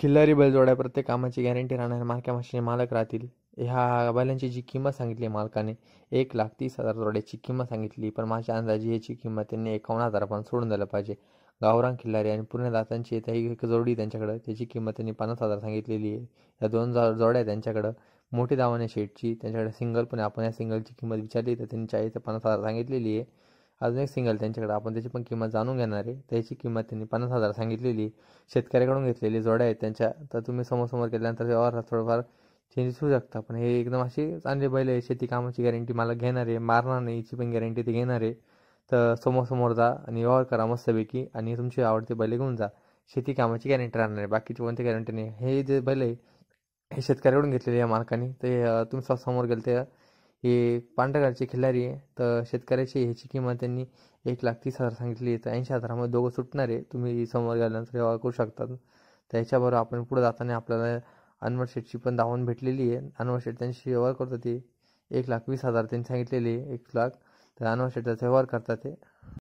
खिल्लारी बैलजोड्या प्रत्येक कामाची गॅरंटी राहणाऱ्या मार्क्या माशीचे मालक राहतील. ह्या बैलांची जी किंमत सांगितली मालकाने 1,30,000 जोड्याची किंमत सांगितली, पण माझ्या अंदाजे याची किंमत त्यांनी 51,000 पण सोडून द्यायला पाहिजे. गावरान खिल्लारी आणि पूर्ण दातांची एक जोडी त्यांच्याकडं, त्याची किंमत त्यांनी 50,000 सांगितलेली आहे. या दोन जोड्या त्यांच्याकडं मोठी दावणे शेटची त्यांच्याकडे सिंगल पण आपण या सिंगलची किंमत विचारली तर त्यांनी 40 ते 50,000 सांगितलेली आहे. अजून एक सिंगल त्यांच्याकडे आपण त्याची पण किंमत जाणून घेणार आहे. त्याची किंमत त्यांनी 50,000 सांगितलेली आहे. शेतकऱ्याकडून घेतलेली जोड्या आहेत त्यांच्या, तर तुम्ही समोर केल्यानंतर व्यवहारात थोडंफार चेंजेस होऊ शकता. पण हे एकदम अशी चांगली बैल आहे. शेती कामाची गॅरंटी मला घेणार आहे, मारणार नाही याची पण गॅरंटी ते घेणार आहे. तर समोर जा आणि व्यवहार करा मस्तपैकी आणि तुमची आवडते बैल घेऊन जा. शेती कामाची गॅरंटी राहणार आहे, बाकीची कोणती गॅरंटी नाही. हे जे बैल आहे हे शेतकऱ्याकडून घेतलेले या मालकाने. ते तुम्ही समोर गेलं ते हे पांढऱ्या कलरची खिल्लारी आहे. तर शेतकऱ्याची ह्याची किंमत त्यांनी 1,30,000 सांगितली आहे. तर 80,000मध्ये दोघं सुटणार आहे. तुम्ही समोर गेल्यानंतर व्यवहार करू शकता. त्याच्याबरोबर आपण पुढे जाताना आपल्याला अनवर शेटची पण दावण भेटलेली आहे. अनवर शेट त्यांची व्यवहार करतात ते 1,20,000 त्यांनी सांगितलेली आहे. 1,00,000 तर अनवर शेट त्याचा व्यवहार करतात ते.